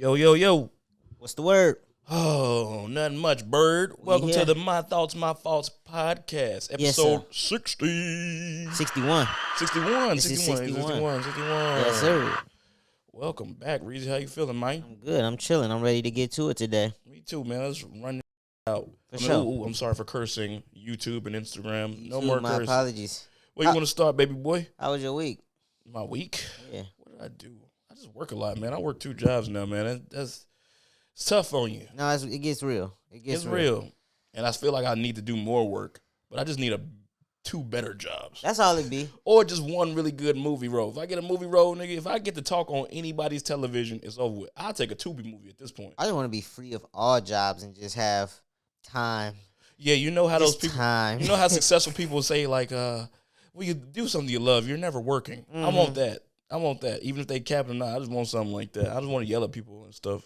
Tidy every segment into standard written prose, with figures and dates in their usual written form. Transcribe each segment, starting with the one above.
Yo, yo, yo. What's the word? Oh, nothing much, bird. Welcome to the My Thoughts, My Faults podcast, episode 60. 61. 61. This is 61. Yes, sir. Welcome back, Reezy. How you feeling, Mike? I'm good. I'm chilling. I'm ready to get to it today. Me too, man. Let's run it out. I'm sorry for cursing YouTube and Instagram. No more my cursing. apologies. Where you want to start, baby boy? How was your week? My week? Yeah. What did I do? I just work a lot, man. I work 2 jobs now, man. That's it's tough on you. No, it gets real. It gets real. And I feel like I need to do more work, but I just need 2 better jobs. That's all it be. Or just one really good movie role. If I get a movie role, nigga, if I get to talk on anybody's television, it's over with. I'll take a Tubi movie at this point. I just want to be free of all jobs and just have time. Yeah, you know how just those people, time. You know how successful people say, like, well, you do something you love, you're never working. Mm-hmm. I want that. Even if they cap it or not, I just want something like that. I just want to yell at people and stuff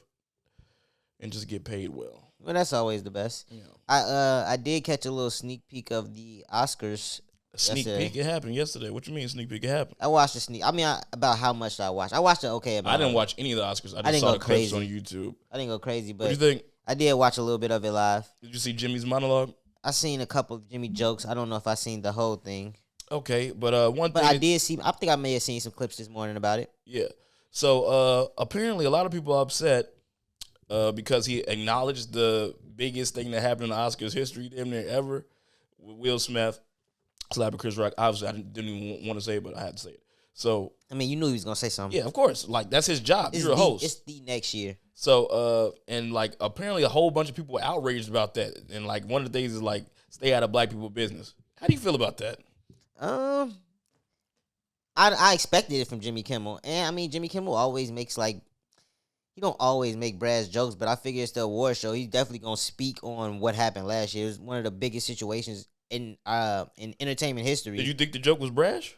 and just get paid well. Well, that's always the best. Yeah. I did catch a little sneak peek of the Oscars. Sneak peek? It happened yesterday. What you mean sneak peek? It happened. I watched the sneak. I mean, about how much I watched. I watched it okay. I didn't watch any of the Oscars. I just saw the clips on YouTube. I didn't go crazy, but what you think? I did watch a little bit of it live. Did you see Jimmy's monologue? I seen a couple of Jimmy jokes. I don't know if I seen the whole thing. Okay, but one thing. But I did see. I think I may have seen some clips this morning about it. Yeah. So apparently, a lot of people are upset because he acknowledged the biggest thing that happened in the Oscars history, damn near ever, with Will Smith slapping Chris Rock. Obviously, I didn't even want to say it, but I had to say it. So I mean, you knew he was gonna say something. Yeah, of course. Like that's his job. You're a host. It's the next year. So and like apparently a whole bunch of people were outraged about that. And like one of the things is like stay out of black people's business. How do you feel about that? I expected it from Jimmy Kimmel, and I mean Jimmy Kimmel always makes he don't always make brass jokes, but I figure it's the award show. He's definitely gonna speak on what happened last year. It was one of the biggest situations in entertainment history. Did you think the joke was brash?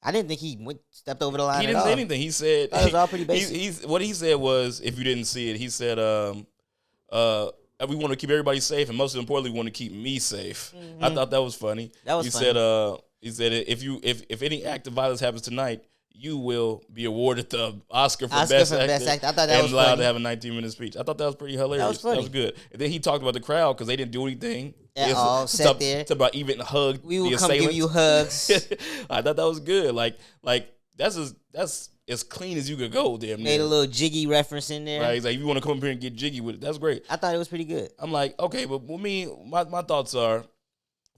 I didn't think he stepped over the line. He didn't say anything. He said that was all pretty basic. What he said was, if you didn't see it, he said, we want to keep everybody safe, and most importantly, we want to keep me safe. Mm-hmm. I thought that was funny. That was funny. He said if any act of violence happens tonight, you will be awarded the Oscar for Best Actor. I thought that was allowed funny. to have a 19-minute speech. I thought that was pretty hilarious. That was funny. That was good. And then he talked about the crowd because they didn't do anything at all. Sat there. Talk about even hugged we will the come assailants. give you hugs. I thought that was good. Like that's as clean as you could go. Damn. Made a little jiggy reference in there. Right. He's like, if you want to come up here and get jiggy with it, that's great. I thought it was pretty good. I'm like, okay, but with me, my thoughts are,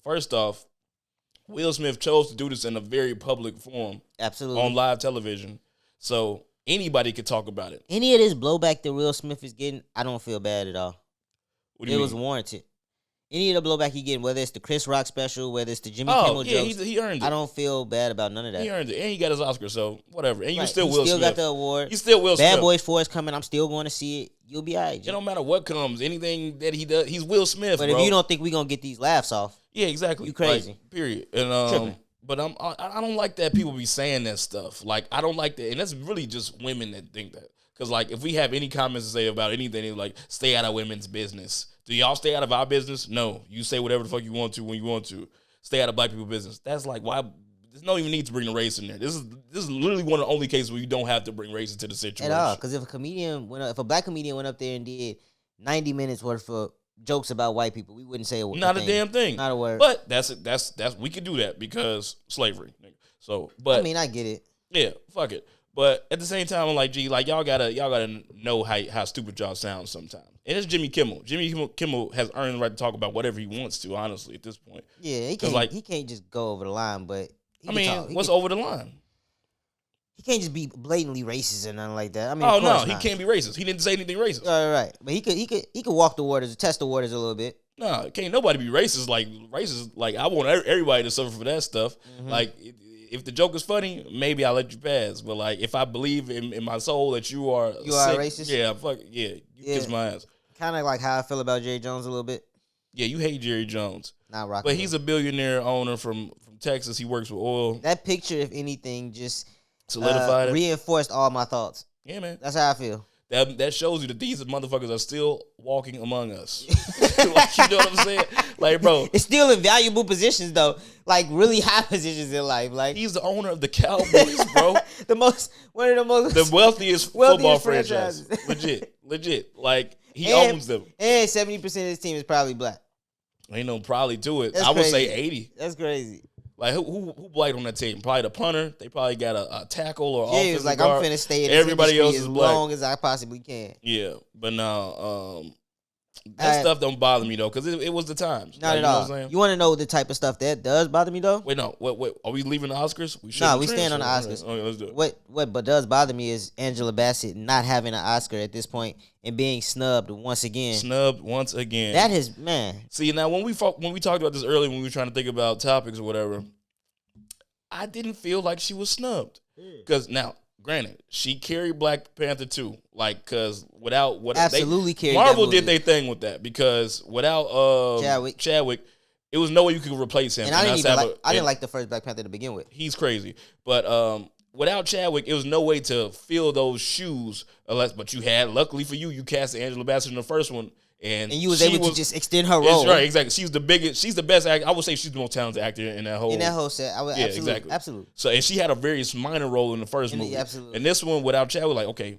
first off, Will Smith chose to do this in a very public forum. Absolutely. On live television. So anybody could talk about it. Any of this blowback that Will Smith is getting, I don't feel bad at all. What do you mean? It was warranted. Any of the blowback he getting, whether it's the Chris Rock special, whether it's the Jimmy Kimmel jokes, he earned it. I don't feel bad about none of that. He earned it. And he got his Oscar, so whatever. And you right. still he Will still Smith. got the award. You still Will Smith. Bad Boys 4 is coming. I'm still going to see it. You'll be all right. It don't matter what comes. Anything that he does, he's Will Smith, but bro. If you don't think we're going to get these laughs off. Yeah, exactly. You crazy. Like, period. And but I don't like that people be saying that stuff. Like, I don't like that. And that's really just women that think that. Because, like, if we have any comments to say about anything, it's like, stay out of women's business. Do y'all stay out of our business? No. You say whatever the fuck you want to when you want to. Stay out of black people's business. That's like, why? There's no even need to bring the race in there. This is literally one of the only cases where you don't have to bring race into the situation. At all. Because if a black comedian went up there and did 90 minutes worth of jokes about white people, we wouldn't say not a damn thing. Not a word. But that's we could do that because slavery. So, but I mean, I get it. Yeah, fuck it. But at the same time, I'm like, gee, like y'all gotta know how stupid y'all sound sometimes. And it's Jimmy Kimmel. Jimmy Kimmel has earned the right to talk about whatever he wants to. Honestly, at this point. Yeah, he can't just go over the line. But what's over the line? He can't just be blatantly racist or nothing like that. I mean, he can't be racist. He didn't say anything racist. Right. But he could walk the waters, test the waters a little bit. No, can't nobody be racist. Like I want everybody to suffer for that stuff. Mm-hmm. Like if the joke is funny, maybe I'll let you pass. But like if I believe in my soul that you are a racist, yeah, you kiss my ass. Kind of like how I feel about Jerry Jones a little bit. Yeah, you hate Jerry Jones. Not rocking. But he's a billionaire owner from Texas. He works with oil. That picture, if anything, just solidified reinforced all my thoughts. Yeah, man. That's how I feel. That shows you that these motherfuckers are still walking among us. Like, you know what I'm saying? Like, bro. It's still in valuable positions, though. Like, really high positions in life. Like, he's the owner of the Cowboys, bro. one of the most the wealthiest football franchise. Legit. Like he owns them. And 70% of his team is probably black. Ain't no probably to it. That's I would crazy. say 80. That's crazy. Like who black on that team? Probably the punter. They probably got a tackle or Yeah, it's like guard. I'm finna stay in Everybody this else industry is as black. long as I possibly can. Yeah, but no, that stuff don't bother me though, because it was the times. Not at all. You want to know the type of stuff that does bother me though? Wait, no. What are we leaving the Oscars? We staying on the Oscars. Okay, let's do it. What does bother me is Angela Bassett not having an Oscar at this point and being snubbed once again. That is, man. See, now when we talked about this earlier, when we were trying to think about topics or whatever, I didn't feel like she was snubbed. Because now, granted, she carried Black Panther 2. Like, because without what absolutely carried Marvel that movie. did their thing with that, because without Chadwick, it was no way you could replace him. And I didn't like the first Black Panther to begin with. He's crazy, but without Chadwick, it was no way to fill those shoes. But you had, luckily for you, cast Angela Bassett in the first one, and you was able to just extend her role. Right, exactly. She's the biggest. She's the best actor. I would say she's the most talented actor in that whole set. Absolutely. So, and she had a very minor role in the first movie. Absolutely. And this one, without Chadwick, like, okay,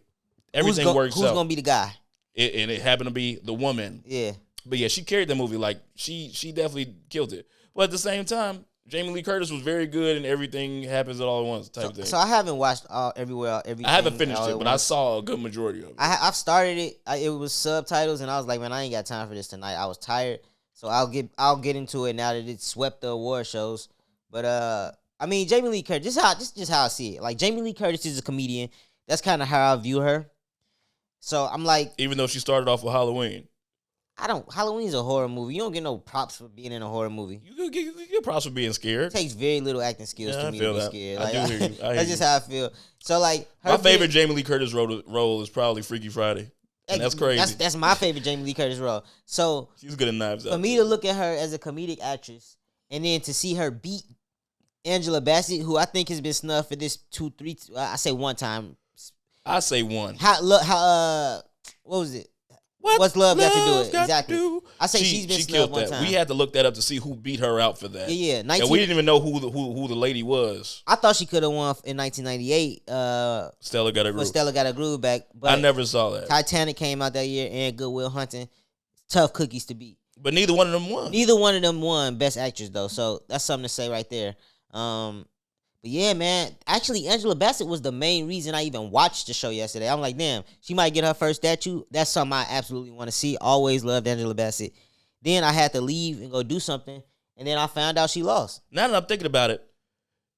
everything works out. Who's gonna be the guy? And it happened to be the woman. Yeah. But yeah, she carried the movie. Like, she definitely killed it. But at the same time, Jamie Lee Curtis was very good, and everything happens all at once type thing. So I haven't watched everything. I haven't finished it, but I saw a good majority of it. I've started it. It was subtitles, and I was like, man, I ain't got time for this tonight. I was tired, so I'll get into it now that it swept the award shows. But I mean, Jamie Lee Curtis. Just how I see it. Like, Jamie Lee Curtis is a comedian. That's kind of how I view her. So I'm like, even though she started off with Halloween. Halloween's a horror movie. You don't get no props for being in a horror movie. You get props for being scared. It takes very little acting skills to me to be scared. Like, I do hear you. That's just how I feel. So, like, my favorite Jamie Lee Curtis role is probably Freaky Friday. And that's crazy. That's my favorite Jamie Lee Curtis role. So she's good at Knives Out. For me to look at her as a comedic actress and then to see her beat Angela Bassett, who I think has been snubbed for this I say one time. I say one. What was it? What's love got to do it? Exactly. I say she's been snubbed one time. We had to look that up to see who beat her out for that. Yeah. And we didn't even know who the lady was. I thought she could have won in 1998. Stella Got a Groove. Stella Got a Groove back. But I never saw that. Titanic came out that year, and Good Will Hunting. Tough cookies to beat. But neither one of them won. Neither one of them won Best Actress though, so that's something to say right there. But yeah, man. Actually, Angela Bassett was the main reason I even watched the show yesterday. I'm like, damn, she might get her first statue. That's something I absolutely want to see. Always loved Angela Bassett. Then I had to leave and go do something, and then I found out she lost. Now that I'm thinking about it,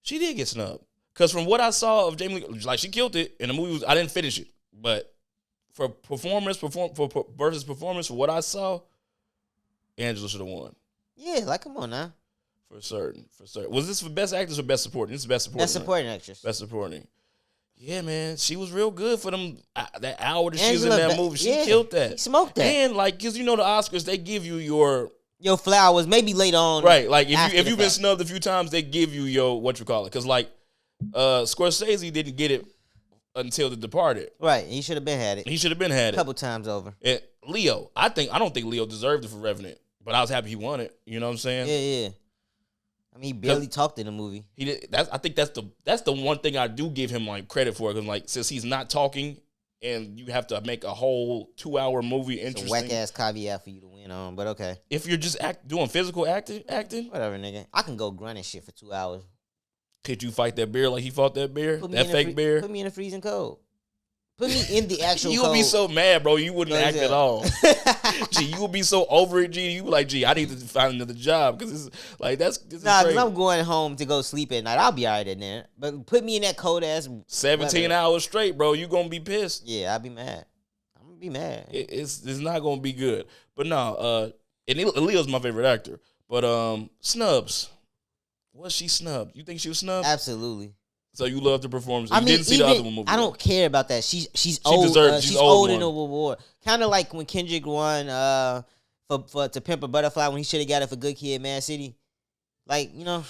she did get snubbed. Because from what I saw of Jamie Lee, like, she killed it, and the movie I didn't finish it. But for performance, for what I saw, Angela should have won. Yeah, like, come on now. For certain. Was this for Best Actress or Best Supporting? This is Best Supporting. Best Supporting Actress. Best Supporting. Yeah, man. She was real good for them. That hour that she was in that movie. She killed that. She smoked that. And, like, because you know the Oscars, they give you your flowers maybe later on. Right. Like, if you've been snubbed a few times, they give you your, what you call it. Because, like, Scorsese didn't get it until The Departed. Right. He should have been had it. A couple times over. And Leo. I don't think Leo deserved it for Revenant. But I was happy he won it. You know what I'm saying? Yeah. I mean, he barely talked in the movie. He did. I think that's the one thing I do give him, like, credit for, because, like, since he's not talking and you have to make a whole 2-hour movie interesting. It's a whack ass caveat for you to win on, but okay. If you're just doing physical acting, whatever, nigga. I can go grunt and shit for 2 hours. Could you fight that bear like he fought that bear? That fake bear? Put me in the freezing cold. Put me in the actual you cold. would be so mad, bro. You wouldn't act at all. Gee, you would be so over it, G. You be like, gee, I need to find another job. Because it's like, this is crazy. Because I'm going home to go sleep at night. I'll be all right in there. But put me in that cold ass 17 hours straight, bro. You going to be pissed. Yeah, I'll be mad. I'm going to be mad. It's not going to be good. But no, and Leo's my favorite actor. But snubs. Was she snubbed? You think she was snubbed? Absolutely. So you love the performance. You didn't see the other one movie. I don't care about that. She's old. She's old in a reward. Kind of like when Kendrick won for To Pimp a Butterfly when he should have got it for Good Kid, Mad City. Like, you know.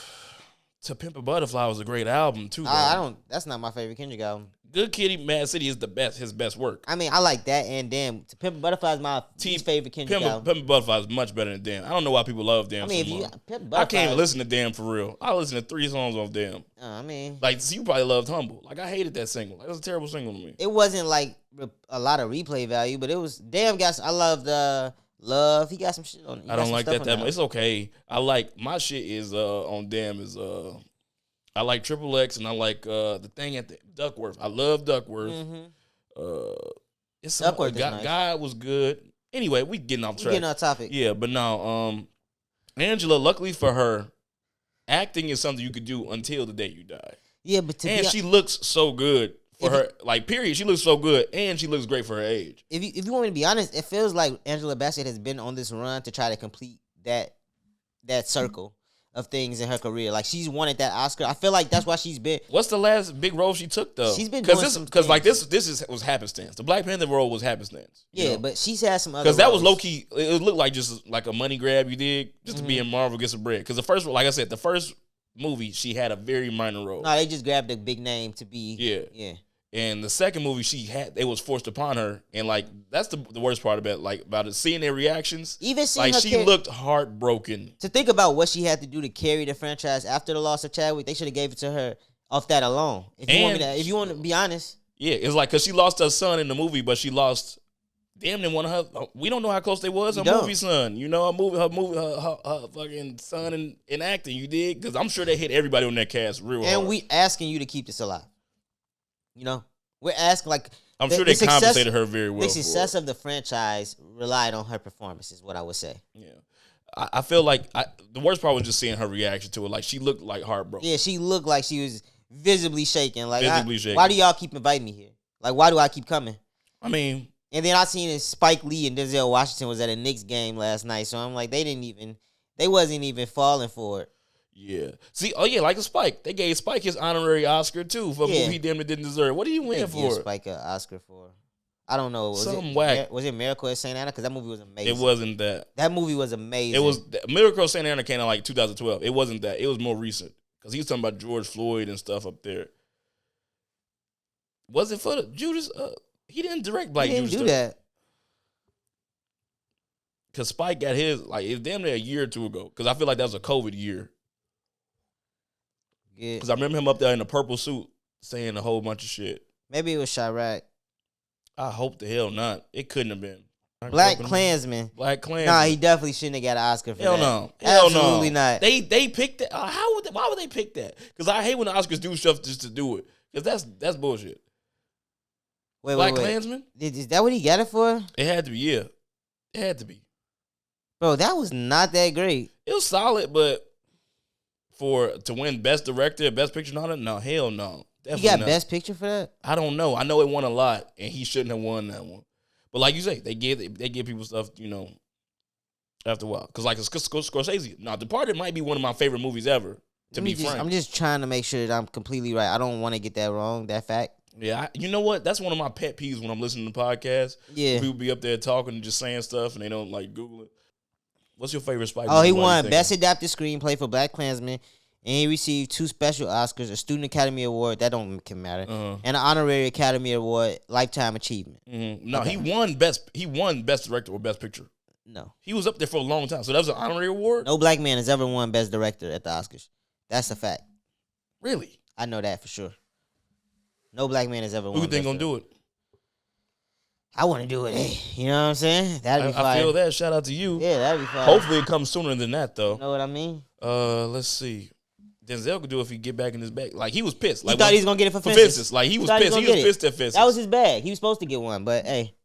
To Pimp a Butterfly was a great album too. Bro. That's not my favorite Kendrick album. Good Kitty, Mad City is his best work. I mean, I like that, and damn, To Pimp a Butterfly is my least favorite Kendrick album. Pimp a Butterfly is much better than Damn. I don't know why people love Damn. I mean, so much. I can't even listen to Damn for real. I listen to 3 songs off Damn. I mean, like, so you probably loved Humble. Like, I hated that single. Like, it was a terrible single to me. It wasn't like a lot of replay value, but it was Damn. I loved Love. He got some shit on. I don't like that much. It's okay. I like my shit is on Damn is I like Triple X and I like the thing at the Duckworth. I love Duckworth. Mm-hmm. It's Duckworth. God was good. Anyway, we getting off track. Getting off topic. Yeah, but now Angela, luckily for her, acting is something you could do until the day you die. Yeah, but she looks so good for her. Like, period. She looks so good, and she looks great for her age. If you want me to be honest, it feels like Angela Bassett has been on this run to try to complete that circle of things in her career. Like, she's wanted that Oscar. I feel like that's why she's been. What's the last big role she took though? She's been doing because like this was happenstance. The Black Panther role was happenstance. Yeah, but she's had some other. Because that was low key. It looked like just like a money grab you did just to be in Marvel, get some bread. Because the first, like I said, the first movie she had a very minor role. No, they just grabbed a big name to be. Yeah. And the second movie it was forced upon her, and like that's the worst part about it. Seeing their reactions, even seeing like she looked heartbroken. To think about what she had to do to carry the franchise after the loss of Chadwick, they should have gave it to her off that alone. If you want to be honest, yeah, it's like because she lost her son in the movie, but she lost damn near one of her. We don't know how close they was. Her movie son, her fucking son in acting. You did because I'm sure they hit everybody on that cast real hard. And we asking you to keep this alive. You know, we're asking like I'm sure they compensated her very well. The success of the franchise relied on her performance, is what I would say. Yeah, I feel like the worst part was just seeing her reaction to it. Like she looked like heartbroken. Yeah, she looked like she was visibly shaking. Like, shaking. Why do y'all keep inviting me here? Like, why do I keep coming? I mean, and then I seen Spike Lee and Denzel Washington was at a Knicks game last night, so I'm like, they wasn't even falling for it. Yeah. See, like a Spike. They gave Spike his honorary Oscar, too, for a movie he damn near didn't deserve. What did he win for? Spike an Oscar for? I don't know. Whack. Was it Miracle at St. Anna? Because that movie was amazing. It wasn't that. That movie was amazing. It was Miracle at St. Anna came out like 2012. It wasn't that. It was more recent. Because he was talking about George Floyd and stuff up there. Was it for the Judas? He didn't direct Black Judas. He didn't do that. Because Spike got his, like, it was damn near a year or two ago. Because I feel like that was a COVID year. Because I remember him up there in a purple suit saying a whole bunch of shit. Maybe it was Chirac. I hope the hell not. It couldn't have been. Black Klansman. Nah, he definitely shouldn't have got an Oscar for that. No. Absolutely not. They picked that. Why would they pick that? Because I hate when the Oscars do stuff just to do it. Because that's bullshit. Black Klansman? Is that what he got it for? It had to be, yeah. It had to be. Bro, that was not that great. It was solid, but to win Best Director, Best Picture, no, hell no. Definitely he got not. Best Picture for that? I don't know. I know it won a lot, and he shouldn't have won that one. But like you say, they give people stuff, after a while. Because like Scorsese, now Departed might be one of my favorite movies ever. To be frank, I'm just trying to make sure that I'm completely right. I don't want to get that wrong. That fact. Yeah, you know what? That's one of my pet peeves when I'm listening to podcasts. Yeah, people be up there talking and just saying stuff, and they don't like Google it. What's your favorite Spike? Oh, he won Best Adapted Screenplay for Black Klansman, and he received 2 special Oscars, a Student Academy Award, that don't matter, and an Honorary Academy Award, Lifetime Achievement. Mm-hmm. No, okay. He won Best Director or Best Picture. No. He was up there for a long time, so that was an honorary award? No black man has ever won Best Director at the Oscars. That's a fact. Really? I know that for sure. No black man has ever won. Who you think gonna do it? I want to do it. Hey, you know what I'm saying? That'd be fire. I feel that. Shout out to you. Yeah, that'd be fire. Hopefully it comes sooner than that, though. You know what I mean? Let's see. Denzel could do it if he get back in his bag. Like, he was pissed. Like, he thought he was going to get it for Fences. Like, he was pissed. He was pissed at Fences. That was his bag. He was supposed to get one, but hey.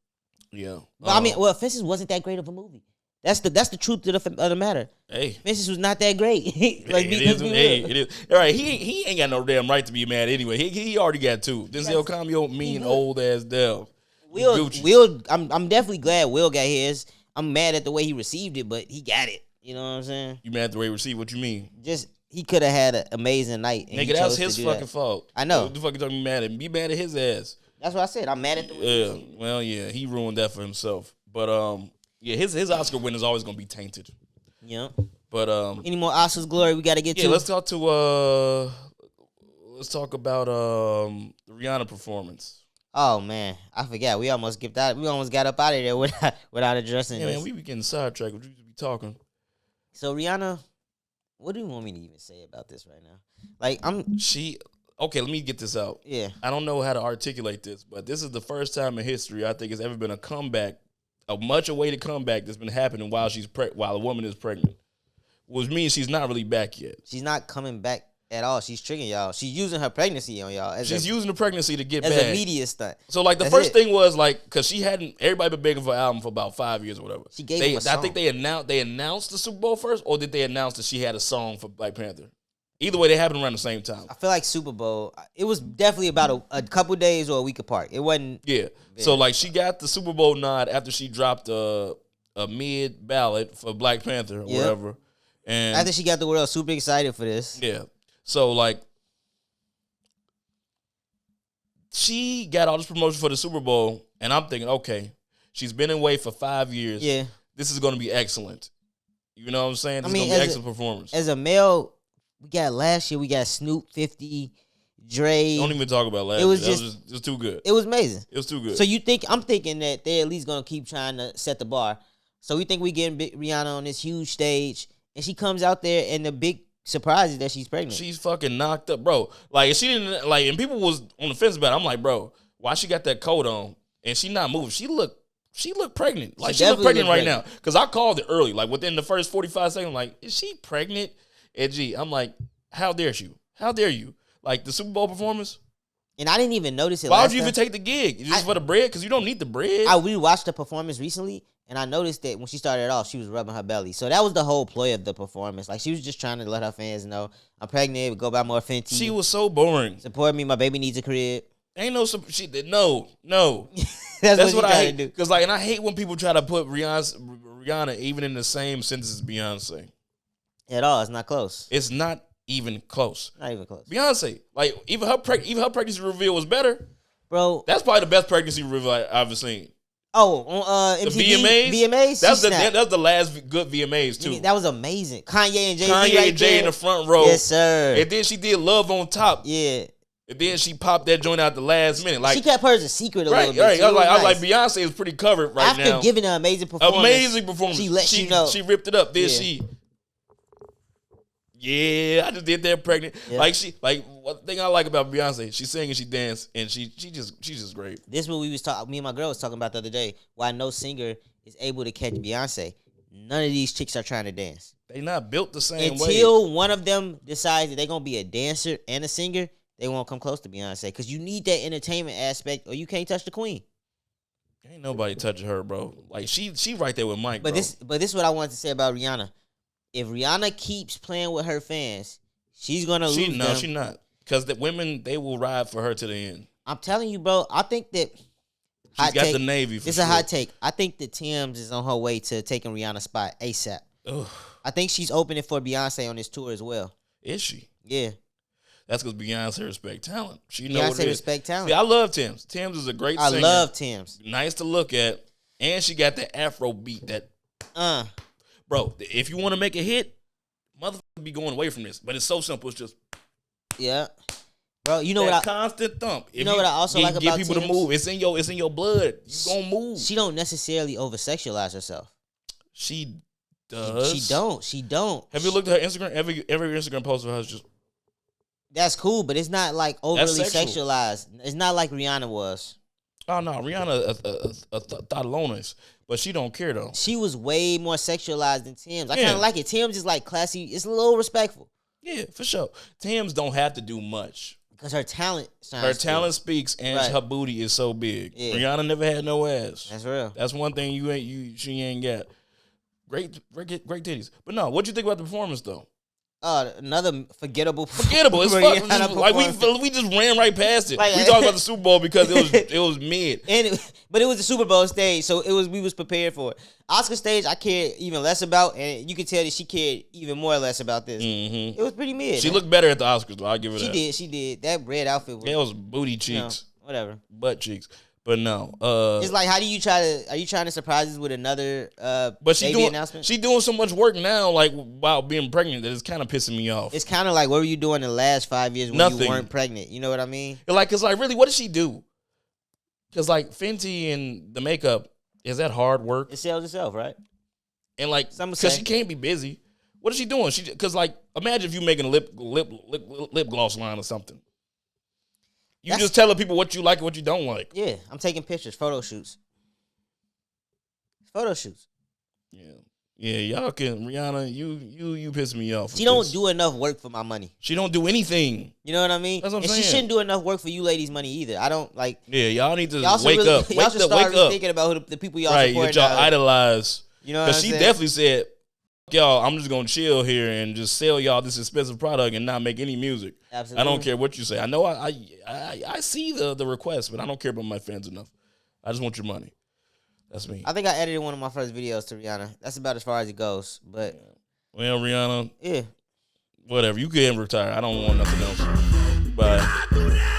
Yeah. But I mean, Fences wasn't that great of a movie. That's the truth of the matter. Hey. Fences was not that great. Like, it is. All right, he ain't got no damn right to be mad anyway. He already got 2. Denzel Cameo, mean old ass Del. Will, I'm definitely glad Will got his. I'm mad at the way he received it, but he got it. You know what I'm saying? You mad at the way he received? What you mean? Just he could have had an amazing night. Nigga, that's his fucking fault. I know. What the fuck you talking mad at? Be mad at his ass. That's what I said. I'm mad at the way. Yeah. Well, yeah, he ruined that for himself. But yeah, his Oscar win is always gonna be tainted. Yeah. But any more Oscars glory we got to get to? Yeah, let's talk to let's talk about the Rihanna performance. Oh man, I forgot. We almost skipped out. We almost got up out of there without addressing Yeah, this. man, we be getting sidetracked. We be talking. So Rihanna, what do you want me to even say about this right now? Like Okay, let me get this out. Yeah. I don't know how to articulate this, but this is the first time in history I think it's ever been a comeback, a much awaited comeback that's been happening while while a woman is pregnant. Which means she's not really back yet. She's not coming back at all. She's tricking y'all. She's using her pregnancy on y'all. She's using the pregnancy to get back. As a media stunt. So like the first thing was like, because she hadn't, everybody been begging for an album for about 5 years or whatever. She gave him a song. I think they announced the Super Bowl first, or did they announce that she had a song for Black Panther? Either way, they happened around the same time. I feel like Super Bowl, it was definitely about a couple days or a week apart. It wasn't. Yeah. So like she got the Super Bowl nod after she dropped a mid ballot for Black Panther or whatever. And after she got the world super excited for this. Yeah. So like she got all this promotion for the Super Bowl, and I'm thinking, okay, she's been away for 5 years. Yeah. This is going to be excellent. You know what I'm saying? This is going to be excellent performance. As a male, we got last year, we got Snoop, 50, Dre. Don't even talk about last year. It was just too good. It was amazing. It was too good. So I'm thinking that they're at least going to keep trying to set the bar. So we think we getting Rihanna on this huge stage, and she comes out there, and the big surprise is that she's pregnant. She's fucking knocked up, bro. Like, she didn't, like, and people was on the fence about it. I'm like, bro, why she got that coat on, and she not moving? She looked pregnant. Like, she look pregnant right now. Because I called it early. Like, within the first 45 seconds, I'm like, is she pregnant? And I'm like, how dare you? How dare you? Like, the Super Bowl performance? And I didn't even notice it. Why would you even take the gig? Just for the bread? Because you don't need the bread. I rewatched the performance recently, and I noticed that when she started off, she was rubbing her belly. So that was the whole ploy of the performance. Like, she was just trying to let her fans know, I'm pregnant, go buy more Fenty. She was so boring. Support me, my baby needs a crib. Ain't no shit. No. That's what I hate. Because, like, and I hate when people try to put Rihanna even in the same sentence as Beyonce. At all. It's not close. It's not even close. Not even close. Beyonce, like, even her pregnancy reveal was better. Bro. That's probably the best pregnancy reveal I've ever seen. Oh, on the MTV, VMAs? That's the last good VMAs, too. That was amazing. Kanye and Jay-Z Kanye and Jay in the front row. Yes, sir. And then she did Love on Top. Yeah. And then she popped that joint out the last minute. Like, she kept hers a secret a little bit. Right. I was like, Beyonce is pretty covered right now. After giving an amazing performance. She let you know. She ripped it up. Then I just did that pregnant. Yeah. One thing I like about Beyonce, she sing and she dance, and she's just great. This is what we was talking. Me and my girl was talking about the other day. Why no singer is able to catch Beyonce. None of these chicks are trying to dance. They not built the same way. Until one of them decides that they're gonna be a dancer and a singer, they won't come close to Beyonce because you need that entertainment aspect, or you can't touch the queen. Ain't nobody touching her, bro. Like she right there with Mike. But bro. this is what I wanted to say about Rihanna. If Rihanna keeps playing with her fans, she's gonna lose. No, she's not. Because the women, they will ride for her to the end. I'm telling you, bro. I think that she's got the Navy. It's a hot take. I think that Tim's is on her way to taking Rihanna's spot ASAP. Ugh. I think she's opening for Beyonce on this tour as well. Is she? Yeah. That's because Beyonce respect talent. She know Beyonce what it is. respect talent. See, I love Tim's. Tim's is a great singer. I love Tim's. Nice to look at. And she got that Afro beat that. Bro, if you want to make a hit, motherfucker be going away from this. But it's so simple. It's just. Yeah. Bro, you know that what constant thump. You know what I also like about Tim's? Get people to move. It's in your blood. You gonna move. She don't necessarily over-sexualize herself. She does. She don't. Have you looked at her Instagram? Every Instagram post of hers just. That's cool, but it's not like overly sexualized. It's not like Rihanna was. Oh no, Rihanna a thotalones, but she don't care though. She was way more sexualized than Tim's. I kind of like it. Tim's is like classy. It's a little respectful. Yeah, for sure. Tim's don't have to do much because her talent. Speaks, and her booty is so big. Yeah. Rihanna never had no ass. That's real. That's one thing she ain't got. Great titties. But no, what you think about the performance though? Another forgettable. Forgettable. It's like we just ran right past it. Like, we talked about the Super Bowl because it was mid. But it was the Super Bowl stage, so we was prepared for it. Oscar stage, I cared even less about, and you could tell that she cared even more or less about this. Mm-hmm. It was pretty mid. She looked better at the Oscars, though. I'll give her that. She did. That red outfit was. It was booty cheeks. Whatever. Butt cheeks. But no, it's like, how do you are you trying to surprise us with another but baby announcement? She doing so much work now, like while being pregnant, that it's kind of pissing me off. It's kind of like, what were you doing the last 5 years when you weren't pregnant? You know what I mean? Cause like really, what did she do? Cause like Fenty and the makeup, is that hard work? It sells itself, right? And like, cause she can't be busy. What is she doing? Cause like, imagine if you making a lip gloss line or something. You just telling people what you like and what you don't like. Yeah, I'm taking pictures, photo shoots. Yeah, y'all can, Rihanna, you piss me off. She don't do enough work for my money. She don't do anything. You know what I mean? That's what I'm saying. She shouldn't do enough work for you ladies' money either. I don't like. Yeah, y'all need to y'all wake up. Y'all should start thinking about the people y'all support. Right, that y'all idolize. You know what I'm saying? Because she definitely said, y'all, I'm just gonna chill here and just sell y'all this expensive product and not make any music. Absolutely. I don't care what you say. I know I see the request, but I don't care about my fans enough. I just want your money. That's me. I think I edited one of my first videos to Rihanna. That's about as far as it goes. But well, Rihanna, yeah, whatever. You can retire. I don't want nothing else. Bye.